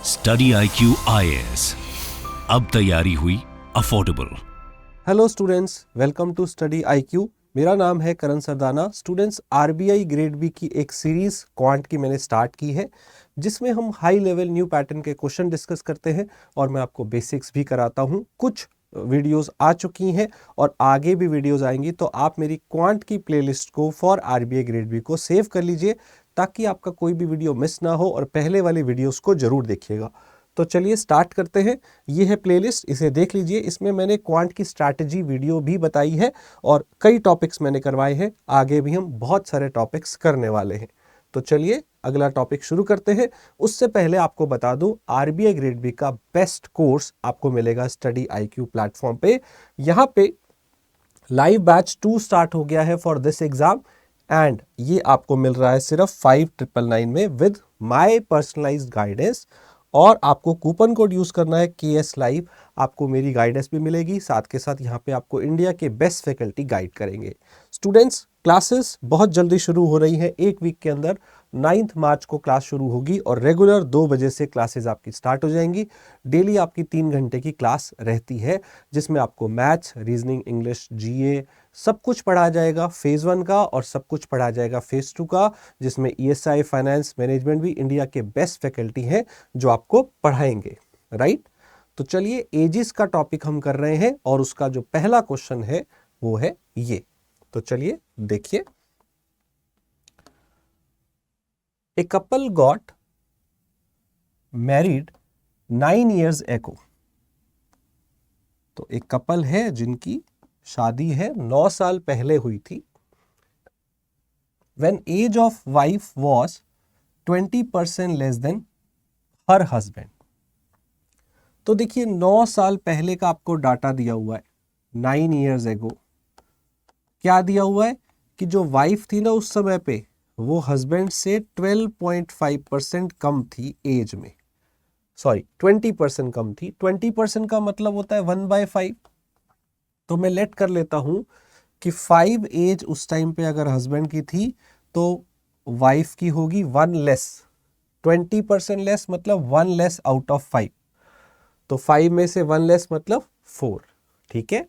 Study IQ IAS, अब तैयारी हुई affordable. Hello students, welcome to study IQ। मेरा नाम है Karan Sardana. Students, RBI grade B की एक सीरीज क्वांट की मैंने स्टार्ट की है, जिसमें हम हाई लेवल न्यू पैटर्न के क्वेश्चन डिस्कस करते हैं और मैं आपको बेसिक्स भी कराता हूं। कुछ वीडियोस आ चुकी हैं और आगे भी वीडियोस आएंगी, तो आप मेरी क्वांट की प्लेलिस्ट को फॉर RBI ग्रेड बी को सेव कर लीजिए, ताकि आपका कोई भी वीडियो मिस ना हो, और पहले वाले वीडियोस को जरूर देखिएगा। तो चलिए स्टार्ट करते हैं। ये है प्लेलिस्ट, इसे देख लीजिए। इसमें मैंने क्वांट की स्ट्रैटेजी वीडियो भी बताई है और कई टॉपिक्स मैंने करवाए हैं। आगे भी हम बहुत सारे टॉपिक्स करने वाले हैं। तो चलिए अगला टॉपिक शुरू करते हैं। उससे पहले आपको बता दूं, RBI ग्रेड बी का बेस्ट कोर्स आपको मिलेगा स्टडी IQ प्लेटफॉर्म पे। यहाँ पे लाइव बैच 2 स्टार्ट हो गया है फॉर दिस एग्जाम, एंड ये आपको मिल रहा है सिर्फ 5999 में विद माय पर्सनलाइज्ड गाइडेंस। और आपको कूपन कोड यूज करना है KS लाइव। आपको मेरी गाइडेंस भी मिलेगी, साथ के साथ यहाँ पे आपको इंडिया के बेस्ट फैकल्टी गाइड करेंगे। स्टूडेंट्स, क्लासेस बहुत जल्दी शुरू हो रही है। एक वीक के अंदर 9 मार्च को क्लास शुरू होगी और रेगुलर 2 बजे से क्लासेस आपकी स्टार्ट हो जाएंगी। डेली आपकी 3 घंटे की क्लास रहती है, जिसमें आपको मैथ्स, रीजनिंग, इंग्लिश, GA सब कुछ पढ़ा जाएगा फेज 1 का, और सब कुछ पढ़ा जाएगा फेज 2 का, जिसमें ESI, फाइनेंस, मैनेजमेंट भी इंडिया के बेस्ट फैकल्टी हैं जो आपको पढ़ाएंगे। राइट? तो चलिए एजिस का टॉपिक हम कर रहे हैं, और उसका जो पहला क्वेश्चन है वो है ये। तो चलिए देखिए। A couple got married 9 years ago। तो एक कपल है जिनकी शादी है 9 साल पहले हुई थी। When age of wife was 20% less than her husband। तो देखिए 9 साल पहले का आपको डाटा दिया हुआ है, 9 years ago। क्या दिया हुआ है कि जो वाइफ थी ना उस समय पे, वो हस्बैंड से 12.5% कम थी एज में। सॉरी, 20% कम थी। 20% का मतलब होता है 1/5। तो मैं लेट कर लेता हूं कि 5 एज उस टाइम पे अगर हस्बैंड की थी, तो वाइफ की होगी 1 लेस। 20% लेस मतलब 1 लेस आउट ऑफ 5। तो 5 में से 1 लेस मतलब 4। ठीक है।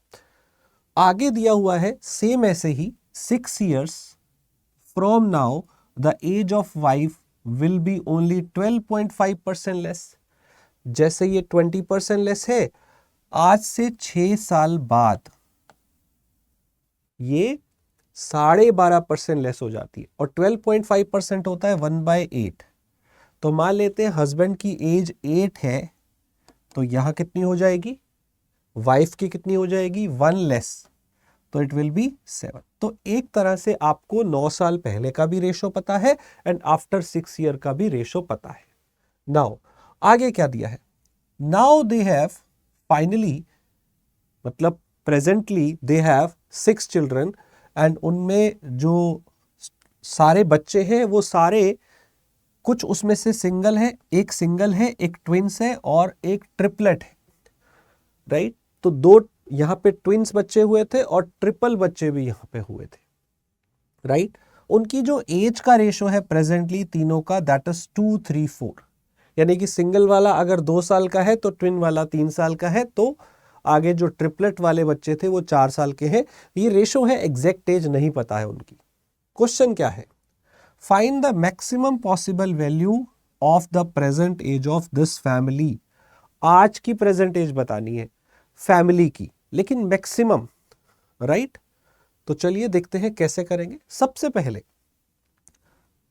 आगे दिया हुआ है सेम ऐसे ही, 6 years from now the age of wife will be only 12.5% less. जैसे ये 20% लेस है, आज से 6 साल बाद ये 12.5% लेस हो जाती है, और 12.5% होता है 1/8। तो मान लेते हैं हस्बैंड की एज 8 है, तो यहां कितनी हो जाएगी, वाइफ की कितनी हो जाएगी, 1 लेस, तो इट विल बी 7। तो एक तरह से आपको 9 साल पहले का भी रेशो पता है एंड आफ्टर 6 ईयर का भी रेशो पता है। नाउ आगे क्या दिया है, नाउ दे हैव फाइनली, मतलब presently they have 6 children, and उनमें जो सारे बच्चे हैं वो सारे, कुछ उसमें से सिंगल है, एक सिंगल है, एक ट्विंस है और एक ट्रिपलेट है। राइट? तो 2 यहां पे ट्विंस बच्चे हुए थे और ट्रिपल बच्चे भी यहां पे हुए थे। राइट? उनकी जो एज का रेशो है प्रेजेंटली तीनों का, दैट इज 2, 3, 4। यानी कि सिंगल वाला अगर 2 साल का है तो ट्विन वाला 3 साल का है, तो आगे जो ट्रिपलेट वाले बच्चे थे वो 4 साल के हैं। ये रेशो है, एग्जैक्ट एज नहीं पता है उनकी। क्वेश्चन क्या है, find the maximum possible value of the present age of this family. आज की प्रेजेंट एज बतानी है फैमिली की, लेकिन मैक्सिमम। राइट? तो चलिए देखते हैं कैसे करेंगे। सबसे पहले,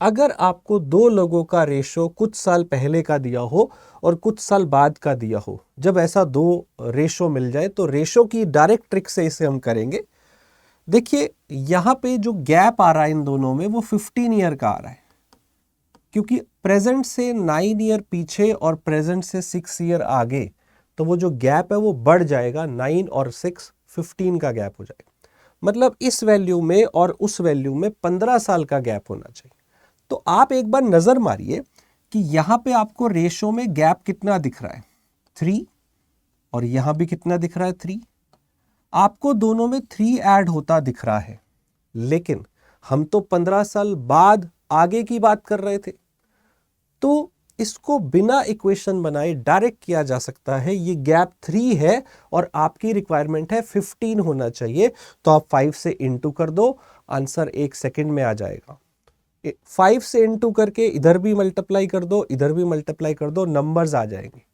अगर आपको 2 लोगों का रेशो कुछ साल पहले का दिया हो और कुछ साल बाद का दिया हो, जब ऐसा 2 रेशो मिल जाए, तो रेशो की डायरेक्ट ट्रिक से इसे हम करेंगे। देखिए यहां पे जो गैप आ रहा है इन दोनों में, वो 15 ईयर का आ रहा है, क्योंकि प्रेजेंट से 9 ईयर पीछे और प्रेजेंट से 6 ईयर आगे, तो वो जो गैप है वो बढ़ जाएगा। 9 और 6, 15 का गैप हो जाएगा। मतलब इस वैल्यू में और उस वैल्यू में 15 साल का गैप होना चाहिए। तो आप एक बार नजर मारिए कि यहां पे आपको रेशो में गैप कितना दिख रहा है, 3, और यहां भी कितना दिख रहा है, 3। आपको दोनों में 3 ऐड होता दिख रहा है, लेकिन हम तो 15 साल बाद आगे की बात कर रहे थे। तो इसको बिना इक्वेशन बनाए डायरेक्ट किया जा सकता है। ये गैप 3 है और आपकी रिक्वायरमेंट है 15 होना चाहिए, तो आप 5 से इंटू कर दो, आंसर 1 सेकंड में आ जाएगा। 5 से इंटू करके इधर भी मल्टीप्लाई कर दो, इधर भी मल्टीप्लाई कर दो, नंबर्स आ जाएंगे।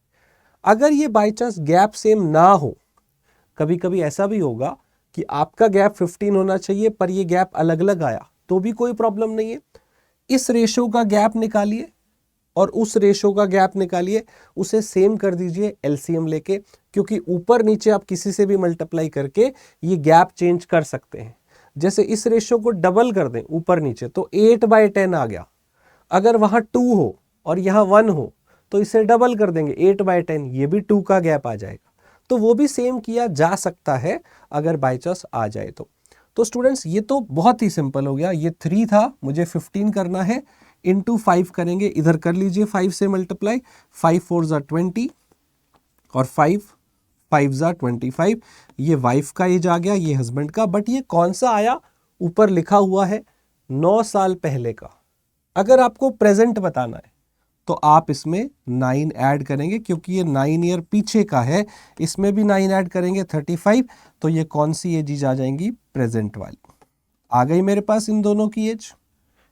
अगर ये बाय चांस गैप सेम ना हो, कभी कभी ऐसा भी होगा कि आपका गैप 15 होना चाहिए पर ये गैप अलग अलग आया, तो भी कोई प्रॉब्लम नहीं है। इस रेशो का गैप निकालिए और उस रेशो का गैप निकालिए, उसे सेम कर दीजिए एलसीएम लेके, क्योंकि ऊपर नीचे आप किसी से भी मल्टीप्लाई करके ये गैप चेंज कर सकते हैं। जैसे इस रेशो को डबल कर दें ऊपर नीचे तो 8/10 आ गया। अगर वहां 2 हो और यहाँ 1 हो तो इसे डबल कर देंगे 8/10, ये भी 2 का गैप आ जाएगा। तो वो भी सेम किया जा सकता है अगर बाय चांस आ जाए तो स्टूडेंट्स ये तो बहुत ही सिंपल हो गया। ये 3 था, मुझे 15 करना है, इंटू 5 करेंगे, इधर कर लीजिए 5 से मल्टीप्लाई, 5 4 ज़ा 20 और 5 5 ज़ा 25। ये वाइफ का एज आ गया, ये हस्बैंड का, बट ये कौन सा आया, ऊपर लिखा हुआ है 9 साल पहले का। अगर आपको प्रेजेंट बताना है तो आप इसमें 9 ऐड करेंगे, क्योंकि ये 9 ईयर पीछे का है, इसमें भी 9 ऐड करेंगे 35, तो ये कौन सी एज आ जाएंगी, प्रेजेंट वाली आ गई मेरे पास। इन दोनों की एज,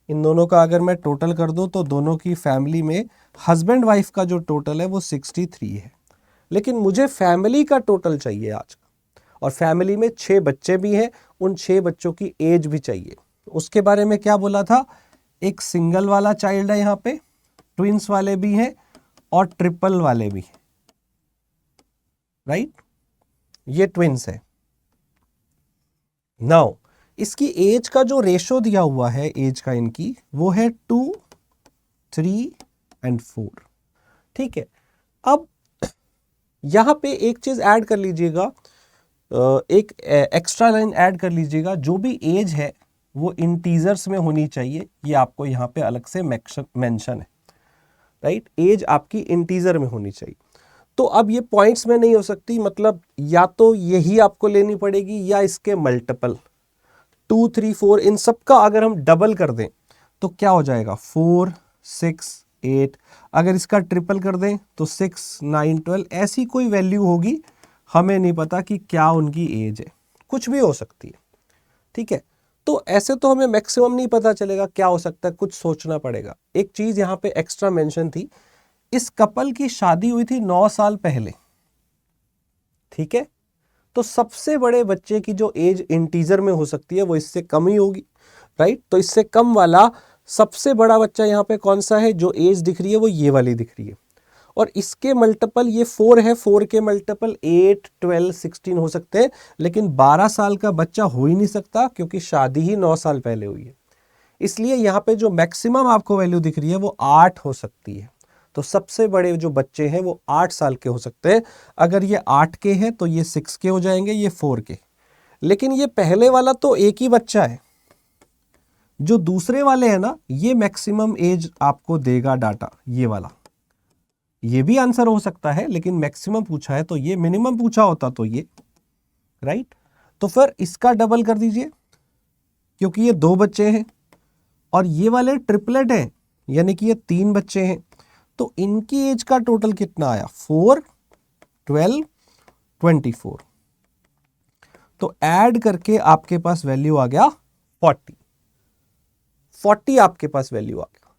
इन दोनों का अगर मैं टोटल कर दूं तो दोनों की फैमिली में हस्बैंड वाइफ का जो टोटल है वो 63 है। लेकिन मुझे फैमिली का टोटल चाहिए आज का, और फैमिली में 6 बच्चे भी हैं, उन 6 बच्चों की एज भी चाहिए। उसके बारे में क्या बोला था, एक सिंगल वाला चाइल्ड है यहाँ पे, ट्विंस वाले भी हैं और ट्रिपल वाले भी हैं, राइट। ये ट्विंस है। नाउ इसकी एज का जो रेशो दिया हुआ है एज का इनकी, वो है 2, 3 एंड 4। ठीक है, अब यहां पे एक चीज ऐड कर लीजिएगा, एक एक्स्ट्रा लाइन ऐड कर लीजिएगा, जो भी एज है वो इंटीजर्स में होनी चाहिए। ये आपको यहां पे अलग से मेंशन है, राइट। एज आपकी इंटीजर में होनी चाहिए। तो अब ये पॉइंट्स में नहीं हो सकती, मतलब या तो यही आपको लेनी पड़ेगी या इसके मल्टीपल 2, 3, 4, इन सब का अगर हम डबल कर दें तो क्या हो जाएगा, 4, 6, 8। अगर इसका ट्रिपल कर दें तो 6, 9, 12, ऐसी कोई वैल्यू होगी, हमें नहीं पता कि क्या उनकी एज है, कुछ भी हो सकती है। ठीक है, तो ऐसे तो हमें मैक्सिमम नहीं पता चलेगा क्या हो सकता है, कुछ सोचना पड़ेगा। एक चीज यहाँ पे एक्स्ट्रा मेंशन थी, इस कपल की शादी हुई थी 9 साल पहले। ठीक है, तो सबसे बड़े बच्चे की जो एज इंटीजर में हो सकती है वो इससे कम ही होगी, राइट। तो इससे कम वाला सबसे बड़ा बच्चा यहाँ पे कौन सा है, जो एज दिख रही है वो ये वाली दिख रही है, और इसके मल्टीपल ये 4 है, 4 के मल्टीपल 8, 12, 16 हो सकते हैं, लेकिन 12 साल का बच्चा हो ही नहीं सकता क्योंकि शादी ही 9 साल पहले हुई है। इसलिए यहाँ पे जो मैक्सिमम आपको वैल्यू दिख रही है वो 8 हो सकती है। तो सबसे बड़े जो बच्चे हैं वो 8 साल के हो सकते हैं। अगर ये 8 के हैं तो ये 6 के हो जाएंगे, ये 4 के। लेकिन ये पहले वाला तो एक ही बच्चा है, जो दूसरे वाले हैं ना, ये मैक्सिमम एज आपको देगा डाटा, ये वाला। ये भी आंसर हो सकता है, लेकिन मैक्सिमम पूछा है तो ये, मिनिमम पूछा होता तो ये, राइट। तो फिर इसका डबल कर दीजिए, क्योंकि ये 2 बच्चे हैं और ये वाले ट्रिपलेट हैं, यानी कि ये 3 बच्चे हैं। तो इनकी एज का टोटल कितना आया, 4, 12, 24। तो ऐड करके आपके पास वैल्यू आ गया 40 आपके पास वैल्यू आ गया।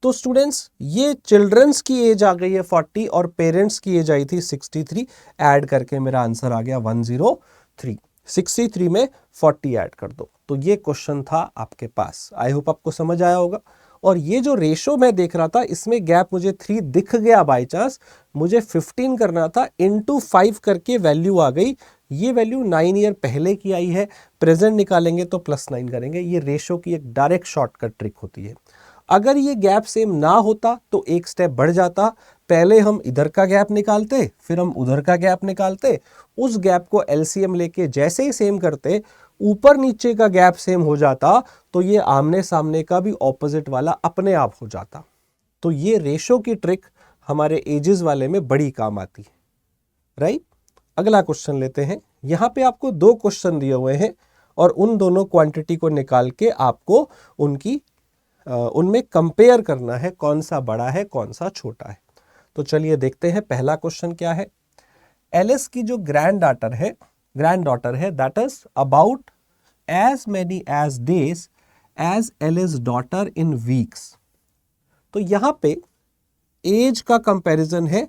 तो स्टूडेंट्स ये चिल्ड्रंस की एज आ गई है 40 और पेरेंट्स की एज आई थी 63। ऐड करके मेरा आंसर आ गया 103। 63 में 40 ऐड कर दो। तो ये क्वेश्चन था आपके पास। आई होप आपको समझ आया होगा। और ये जो रेशो मैं देख रहा था, इसमें गैप मुझे 3 दिख गया बाय चांस, मुझे 15 करना था, इंटू 5 करके वैल्यू आ गई। ये वैल्यू 9 ईयर पहले की आई है, प्रेजेंट निकालेंगे तो +9 करेंगे। ये रेशो की एक डायरेक्ट शॉर्टकट ट्रिक होती है। अगर ये गैप सेम ना होता तो एक स्टेप बढ़ जाता, पहले हम इधर का गैप निकालते, फिर हम उधर का गैप निकालते, उस गैप को एलसीएम लेके जैसे ही सेम करते, ऊपर नीचे का गैप सेम हो जाता, तो ये आमने सामने का भी ऑपोजिट वाला अपने आप हो जाता। तो ये रेशो की ट्रिक हमारे एजेस वाले में बड़ी काम आती है, राइट। अगला क्वेश्चन लेते हैं। यहाँ पे आपको 2 क्वेश्चन दिए हुए हैं और उन दोनों क्वांटिटी को निकाल के आपको उनकी उनमें कंपेयर करना है कौन सा बड़ा है कौन सा छोटा है। तो चलिए देखते हैं पहला क्वेश्चन क्या है। एलिस की जो ग्रैंड डॉटर है that is about as many as days as Alice daughter in weeks. तो यहां पे एज का कंपैरिजन है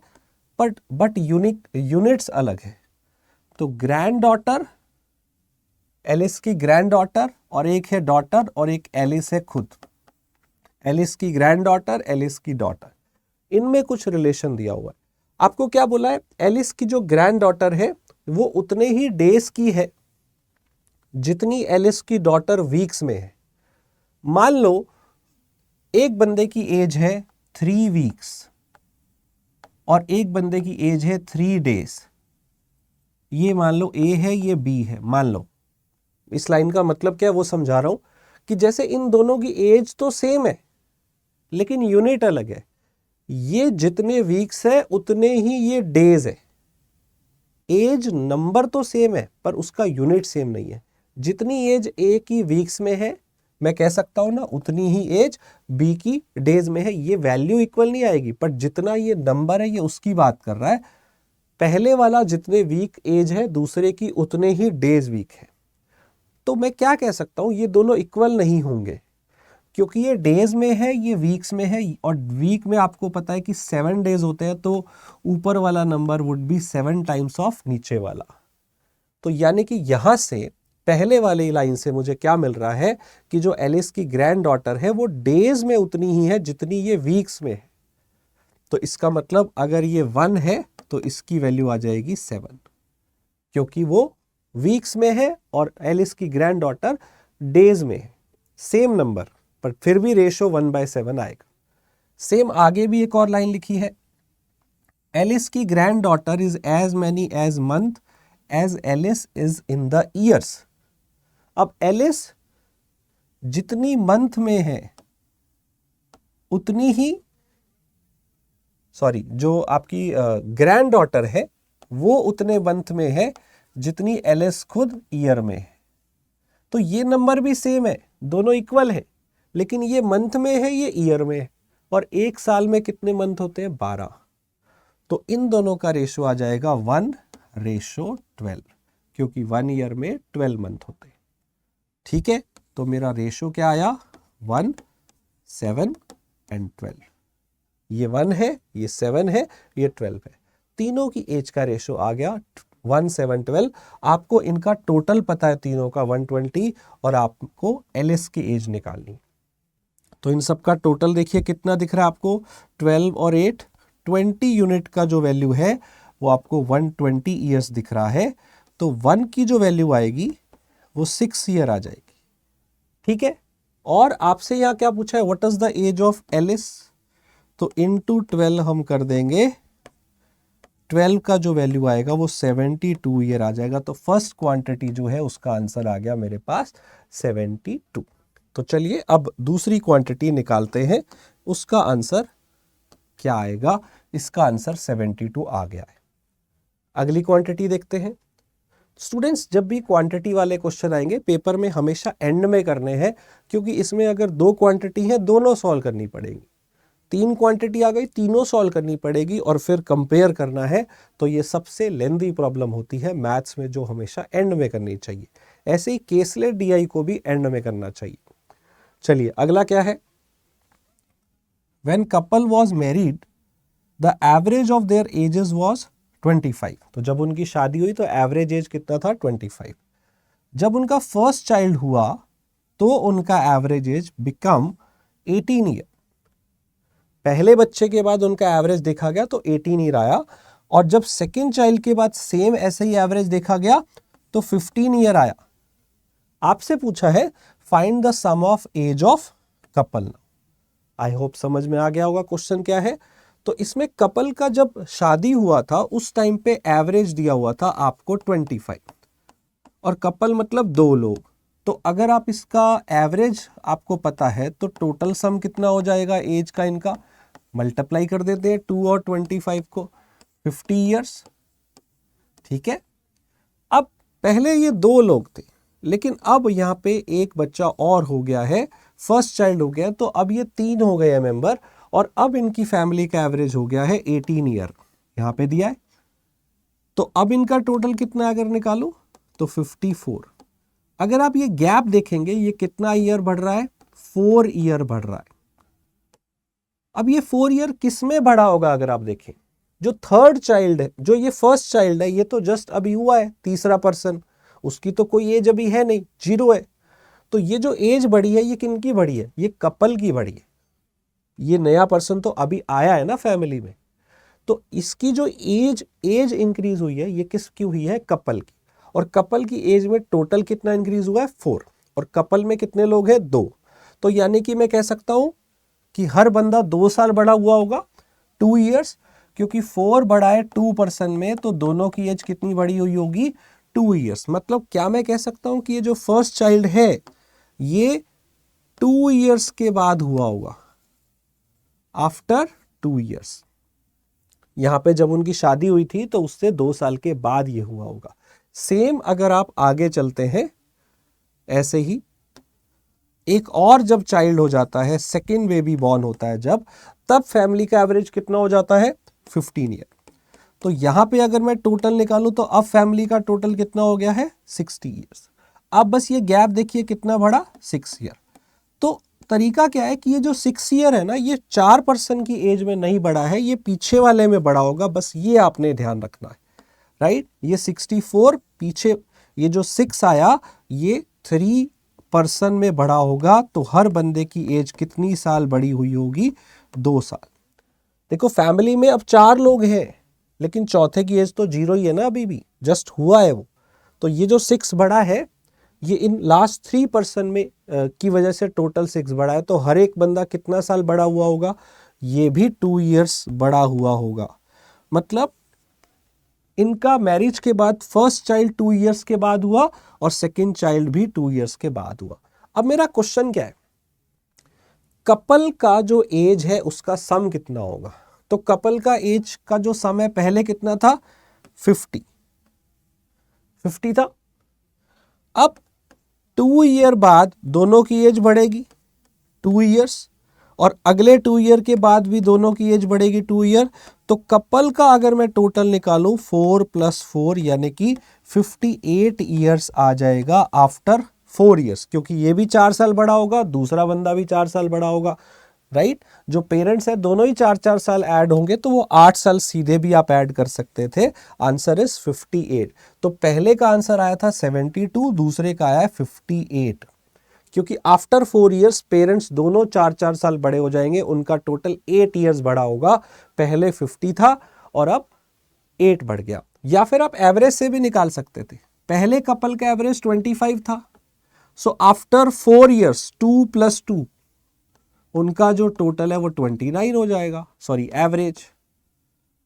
बट यूनिट्स अलग है। तो ग्रैंड डॉटर, एलिस की ग्रैंड डॉटर, और एक है डॉटर और एक एलिस है खुद। एलिस की ग्रैंड डॉटर, एलिस की डॉटर, इनमें कुछ रिलेशन दिया हुआ है। आपको क्या बोला है, एलिस की जो ग्रैंड डॉटर है वो उतने ही डेज की है जितनी एलिस की डॉटर वीक्स में है। मान लो एक बंदे की एज है 3 वीक्स और एक बंदे की एज है 3 डेज। ये मान लो ए है, ये बी है। मान लो, इस लाइन का मतलब क्या है वो समझा रहा हूं कि जैसे इन दोनों की एज तो सेम है लेकिन यूनिट अलग है। ये जितने वीक्स है उतने ही ये डेज है। एज नंबर तो सेम है पर उसका यूनिट सेम नहीं है। जितनी एज ए की वीक्स में है मैं कह सकता हूं ना उतनी ही एज बी की डेज में है। ये वैल्यू इक्वल नहीं आएगी पर जितना ये नंबर है ये उसकी बात कर रहा है। पहले वाला जितने वीक एज है दूसरे की उतने ही डेज वीक है। तो मैं क्या कह सकता हूं, ये दोनों इक्वल नहीं होंगे क्योंकि ये डेज में है ये वीक्स में है। और वीक में आपको पता है कि 7 डेज होते हैं तो ऊपर वाला number would be 7 times of नीचे वाला। तो यानी कि यहां से पहले वाले लाइन से मुझे क्या मिल रहा है कि जो एलिस की ग्रैंड डॉटर है वो डेज में उतनी ही है जितनी ये वीक्स में है। तो इसका मतलब अगर ये 1 है तो इसकी वैल्यू आ जाएगी 7 क्योंकि वो वीक्स में है और एलिस की ग्रैंड डॉटर डेज में है। सेम नंबर पर फिर भी रेशो 1/7 आएगा। सेम आगे भी एक और लाइन लिखी है, एलिस की granddaughter is as many as month as Alice is in the years. अब एलिस जितनी मंथ में है उतनी ही जो आपकी ग्रैंड डॉटर है वो उतने मंथ में है जितनी एलिस खुद ईयर में है। तो ये नंबर भी सेम है, दोनों इक्वल है, लेकिन ये मंथ में है ये ईयर में है। और एक साल में कितने मंथ होते हैं, 12। तो इन दोनों का रेशो आ जाएगा 1:12 क्योंकि 1 ईयर में 12 मंथ होते हैं। ठीक है, तो मेरा रेशो क्या आया, 1, 7 एंड 12। ये 1 है, ये 7 है, ये 12 है। तीनों की एज का रेशो आ गया 1, 7, 12। आपको इनका टोटल पता है तीनों का 120 और आपको एलिस की एज निकालनी। तो इन सब का टोटल देखिए कितना दिख रहा है आपको, 12 और 8, 20 यूनिट का जो वैल्यू है वो आपको 120 ईयर्स दिख रहा है। तो 1 की जो वैल्यू आएगी वो 6 ईयर आ जाएगी। ठीक है, और आपसे यहाँ क्या पूछा है, what is the age of Alice. तो इनटू 12 हम कर देंगे, 12 का जो वैल्यू आएगा वो 72 ईयर आ जाएगा। तो फर्स्ट क्वांटिटी जो है उसका आंसर आ गया मेरे पास 72। तो चलिए अब दूसरी क्वांटिटी निकालते हैं, उसका आंसर क्या आएगा। इसका आंसर 72 आ गया है। अगली क्वांटिटी देखते हैं। स्टूडेंट्स, जब भी क्वांटिटी वाले क्वेश्चन आएंगे पेपर में हमेशा एंड में करने हैं क्योंकि इसमें अगर 2 क्वांटिटी है दोनों सॉल्व करनी पड़ेगी। 3 क्वांटिटी आ गई, तीनों सॉल्व करनी पड़ेगी और फिर कंपेयर करना है। तो ये सबसे लेंदी प्रॉब्लम होती है मैथ्स में जो हमेशा एंड में करनी चाहिए। ऐसे ही केसलेट डीआई को भी एंड में करना चाहिए। चलिए अगला क्या है, when couple was married the average of their edges was 25। तो जब उनकी शादी हुई तो एवरेज एज कितना था, 25। जब उनका फर्स्ट चाइल्ड हुआ तो उनका एवरेज एज बिकम 18 ईयर। पहले बच्चे के बाद उनका एवरेज देखा गया तो 18 ईयर आया, और जब सेकेंड चाइल्ड के बाद सेम ऐसे ही एवरेज देखा गया तो 15 ईयर आया। आपसे पूछा है find the sum of age of couple. I hope समझ में आ गया होगा क्वेश्चन क्या है। तो इसमें कपल का जब शादी हुआ था उस टाइम पे एवरेज दिया हुआ था आपको 25, और कपल मतलब 2 लोग। तो अगर आप इसका एवरेज आपको पता है तो टोटल सम कितना हो जाएगा एज का, इनका मल्टीप्लाई कर देते हैं 2 और 25 को, 50 ईयर्स। ठीक है, अब पहले ये 2 लोग थे लेकिन अब यहाँ पे एक बच्चा और हो गया है फर्स्ट चाइल्ड हो गया, तो अब ये 3 हो गए मेंबर, और अब इनकी फैमिली का एवरेज हो गया है 18 ईयर, यहाँ पे दिया है। तो अब इनका टोटल कितना अगर निकालो तो 54। अगर आप ये गैप देखेंगे, ये कितना ईयर बढ़ रहा है, 4 ईयर बढ़ रहा है। अब ये 4 ईयर किस में बढ़ा होगा, अगर आप देखें जो थर्ड चाइल्ड है, जो ये फर्स्ट चाइल्ड है, ये तो जस्ट अभी हुआ है, तीसरा पर्सन, उसकी तो कोई एज अभी है नहीं, 0 है। तो ये जो एज बढ़ी है, ये किनकी बढ़ी है, ये कपल की बढ़ी है। ये नया पर्सन तो अभी आया है ना फैमिली में, तो इसकी जो एज इंक्रीज हुई है, ये किसकी हुई है, कपल की। और कपल की एज में टोटल कितना इंक्रीज हुआ है, 4, और कपल में कितने लोग हैं, 2। तो यानी कि मैं कह सकता हूं कि हर बंदा 2 साल बड़ा हुआ होगा, 2 ईयर्स, क्योंकि 4 बढ़ा है 2 पर्सन में, तो दोनों की एज कितनी बड़ी हुई होगी, 2 ईयर्स। मतलब क्या मैं कह सकता हूं कि ये जो फर्स्ट चाइल्ड है, ये 2 ईयर्स के बाद हुआ होगा, आफ्टर 2 ईयर्स। यहां पे जब उनकी शादी हुई थी तो उससे 2 साल के बाद ये हुआ होगा। सेम अगर आप आगे चलते हैं, ऐसे ही एक और जब चाइल्ड हो जाता है, सेकेंड बेबी बॉर्न होता है जब, तब फैमिली का एवरेज कितना हो जाता है, 15 ईयर। तो यहां पे अगर मैं टोटल निकालूं तो अब फैमिली का टोटल कितना हो गया है, 60 ईयर्स। अब बस ये गैप देखिए कितना बढ़ा, 6 ईयर। तो तरीका क्या है कि ये जो 6 ईयर है ना, ये 4 पर्सन की एज में नहीं बढ़ा है, ये पीछे वाले में बढ़ा होगा, बस ये आपने ध्यान रखना है, राइट। ये 64 पीछे, ये जो 6 आया, ये 3 पर्सन में बढ़ा होगा, तो हर बंदे की एज कितनी साल बड़ी हुई होगी, 2 साल। देखो फैमिली में अब 4 लोग हैं, लेकिन चौथे की एज तो 0 ही है ना, अभी भी जस्ट हुआ है वो। तो ये जो 6 बढ़ा है, ये इन लास्ट 3 पर्सन में की वजह से टोटल 6 बढ़ा है। तो हर एक बंदा कितना साल बड़ा हुआ होगा, ये भी 2 ईयर्स बड़ा हुआ होगा। मतलब इनका मैरिज के बाद फर्स्ट चाइल्ड 2 ईयर्स के बाद हुआ, और सेकेंड चाइल्ड भी 2 ईयर्स के बाद हुआ। अब मेरा क्वेश्चन क्या है, कपल का जो एज है उसका सम कितना होगा। तो कपल का एज का जो सम है, पहले कितना था, 50 था। अब 2 ईयर बाद दोनों की एज बढ़ेगी 2 ईयर्स, और अगले 2 ईयर के बाद भी दोनों की एज बढ़ेगी 2 ईयर। तो कपल का अगर मैं टोटल निकालूं, 4 + 4 यानी कि 58 ईयर्स आ जाएगा आफ्टर 4 ईयर्स, क्योंकि ये भी 4 साल बड़ा होगा, दूसरा बंदा भी 4 साल बड़ा होगा, राइट। जो पेरेंट्स है दोनों ही 4-4 साल ऐड होंगे, तो वो 8 साल सीधे भी आप ऐड कर सकते थे। Answer is 58। तो पहले का आंसर आया था 72, दूसरे का आया है 58, क्योंकि आफ्टर 4 ईयर्स पेरेंट्स दोनों 4-4 साल बड़े हो जाएंगे, उनका टोटल 8 ईयर्स बड़ा होगा। पहले 50 था और अब 8 बढ़ गया। या फिर आप एवरेज से भी निकाल सकते थे, पहले कपल का एवरेज 25 था, सो आफ्टर 4 ईयर्स 2 + 2 उनका जो टोटल है वो 29 हो जाएगा, सॉरी एवरेज,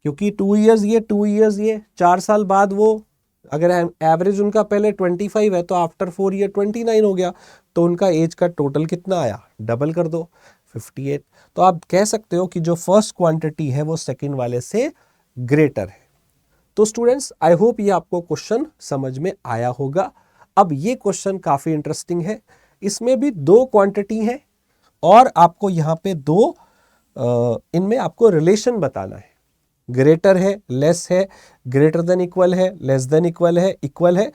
क्योंकि 2 ईयर्स ये 2 ईयर्स ये 4 साल बाद वो, अगर एवरेज उनका पहले 25 है तो आफ्टर 4 ईयर 29 हो गया, तो उनका एज का टोटल कितना आया, डबल कर दो 58। तो आप कह सकते हो कि जो फर्स्ट क्वांटिटी है वो सेकंड वाले से ग्रेटर है। तो स्टूडेंट्स आई होप ये आपको क्वेश्चन समझ में आया होगा। अब ये क्वेश्चन काफी इंटरेस्टिंग है, इसमें भी 2 क्वांटिटी है और आपको यहाँ पे 2 इनमें आपको रिलेशन बताना है, ग्रेटर है, लेस है, ग्रेटर देन इक्वल है, लेस देन इक्वल है, इक्वल है,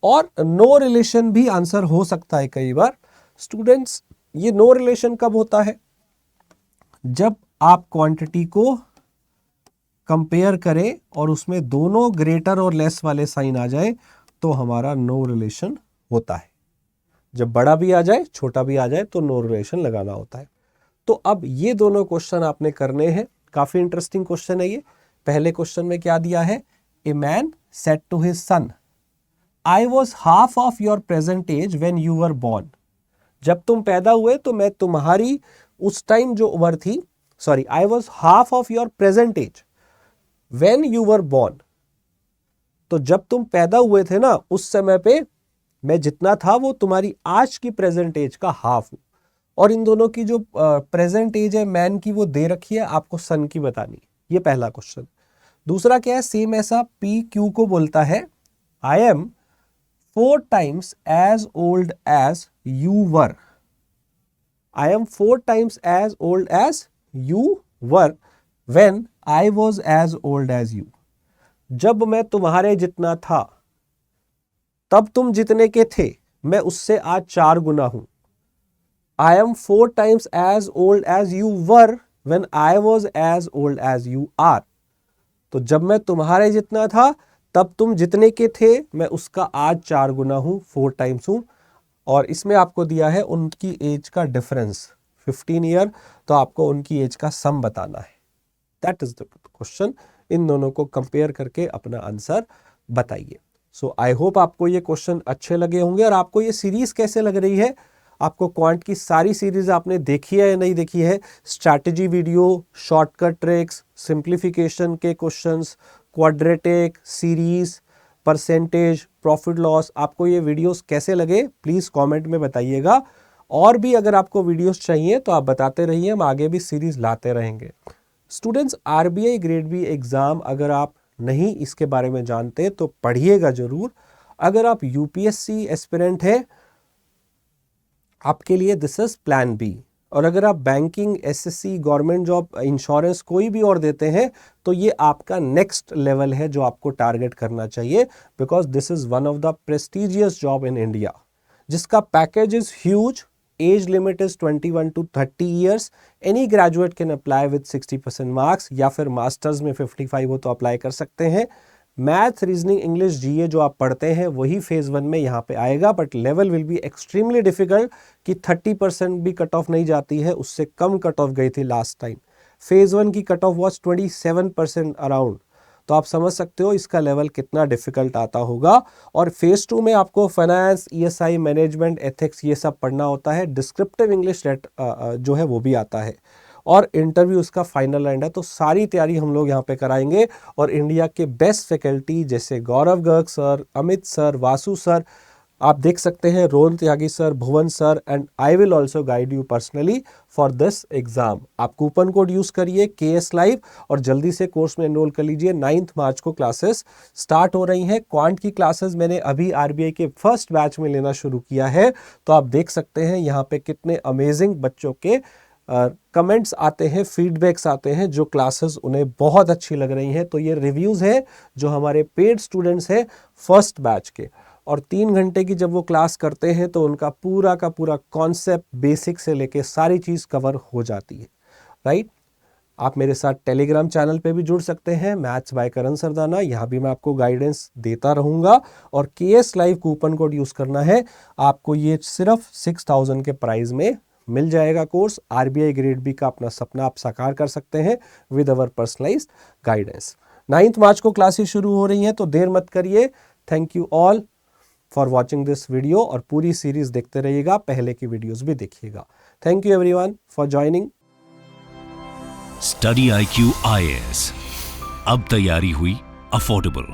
और नो रिलेशन भी आंसर हो सकता है कई बार। स्टूडेंट्स ये नो रिलेशन कब होता है, जब आप क्वांटिटी को कंपेयर करें और उसमें दोनों ग्रेटर और लेस वाले साइन आ जाए, तो हमारा नो रिलेशन होता है। जब बड़ा भी आ जाए छोटा भी आ जाए तो नो रिलेशन लगाना होता है। तो अब ये दोनों क्वेश्चन आपने करने हैं, काफी इंटरेस्टिंग क्वेश्चन है ये। पहले क्वेश्चन में क्या दिया है, a man said to his son, I was half of your present age when you were born. जब तुम पैदा हुए तो मैं तुम्हारी उस टाइम जो उम्र थी, sorry I was half of your present age when you were born. तो जब तुम पैदा हुए थे ना, उस समय पे मैं जितना था वो तुम्हारी आज की प्रेजेंट एज का हाफ हूं। और इन दोनों की जो प्रेजेंट एज है मैन की वो दे रखी है, आपको सन की बतानी। ये पहला क्वेश्चन। दूसरा क्या है, सेम ऐसा पी क्यू को बोलता है, I am 4 times as old as you were. I am 4 times as old as you were when I was as old as you. जब मैं तुम्हारे जितना था तब तुम जितने के थे, मैं उससे आज 4 गुना हूं. I am 4 times as old as you were when I was as old as you are. तो जब मैं तुम्हारे जितना था तब तुम जितने के थे, मैं उसका आज 4 गुना हूं, 4 times हूं. और इसमें आपको दिया है उनकी एज का डिफरेंस 15 ईयर, तो आपको उनकी एज का सम बताना है. That is the question. इन दोनों को कंपेयर करके अपना आंसर बताइए. सो आई होप आपको ये क्वेश्चन अच्छे लगे होंगे. और आपको ये सीरीज कैसे लग रही है? आपको क्वांट की सारी सीरीज आपने देखी है या नहीं देखी है? Strategy video, shortcut tricks, simplification के questions, quadratic, series, percentage, profit loss, आपको ये वीडियोस कैसे लगे प्लीज कमेंट में बताइएगा. और भी अगर आपको वीडियोस चाहिए तो आप बताते रहिए, हम आगे भी सीरीज लाते रहेंगे. Students, RBI grade B exam अगर आप नहीं इसके बारे में जानते तो पढ़िएगा जरूर. अगर आप यूपीएससी एस्पिरेंट हैं आपके लिए दिस इज प्लान बी. और अगर आप banking, SSC, government job, insurance कोई भी और देते हैं तो ये आपका नेक्स्ट लेवल है जो आपको टारगेट करना चाहिए. Because this is one of the prestigious job in India जिसका package is huge. Age limit is 21 to 30 years. Any graduate can apply with 60% marks, या फिर मास्टर्स में 55 हो तो अप्लाई कर सकते हैं. मैथ, रीजनिंग, इंग्लिश, जीए जो आप पढ़ते हैं वही फेज 1 में यहाँ पे आएगा. But level will be extremely difficult कि 30% भी कट ऑफ नहीं जाती है, उससे कम कट ऑफ गई थी लास्ट टाइम. फेज 1 की कट ऑफ वॉज 27% अराउंड. तो आप समझ सकते हो इसका लेवल कितना डिफिकल्ट आता होगा. और फेज 2 में आपको फाइनेंस, ईएसआई, मैनेजमेंट, एथिक्स ये सब पढ़ना होता है. डिस्क्रिप्टिव इंग्लिश जो है वो भी आता है. और इंटरव्यू उसका फाइनल एंड है. तो सारी तैयारी हम लोग यहाँ पे कराएंगे. और इंडिया के बेस्ट फैकल्टी जैसे Gaurav Garg sir, Amit sir, Vasu sir, आप देख सकते हैं, Rohan Tyagi sir, Bhuvan sir, and I will also guide you personally for this exam. आप कूपन कोड यूज करिए KS Live और जल्दी से कोर्स में एनरोल कर लीजिए. 9 मार्च को क्लासेस स्टार्ट हो रही हैं. क्वांट की क्लासेस मैंने अभी आरबीआई के फर्स्ट बैच में लेना शुरू किया है. तो आप देख सकते हैं यहाँ पे कितने अमेजिंग बच्चों के कमेंट्स आते हैं, फीडबैक्स आते हैं, जो क्लासेस उन्हें बहुत अच्छी लग रही हैं. तो ये रिव्यूज़ है जो हमारे पेड स्टूडेंट्स हैं फर्स्ट बैच के. और 3 घंटे की जब वो क्लास करते हैं तो उनका पूरा का पूरा कॉन्सेप्ट बेसिक से लेके सारी चीज़ कवर हो जाती है. राइट. आप मेरे साथ टेलीग्राम चैनल पे भी जुड़ सकते हैं, मैथ्स बाय करण सरदाना. यहाँ भी मैं आपको गाइडेंस देता रहूँगा. और KS Live coupon code use करना है. आपको ये सिर्फ 6000 के प्राइस में मिल जाएगा कोर्स. आरबीआई ग्रेड बी का अपना सपना आप साकार कर सकते हैं विद अवर पर्सनलाइज्ड गाइडेंस. 9 मार्च को क्लासेस शुरू हो रही हैं तो देर मत करिए. Thank you all for watching this video. और पूरी सीरीज देखते रहिएगा, पहले की वीडियोस भी देखिएगा. Thank you everyone for joining. Study IQ IAS अब तैयारी हुई अफोर्डेबल.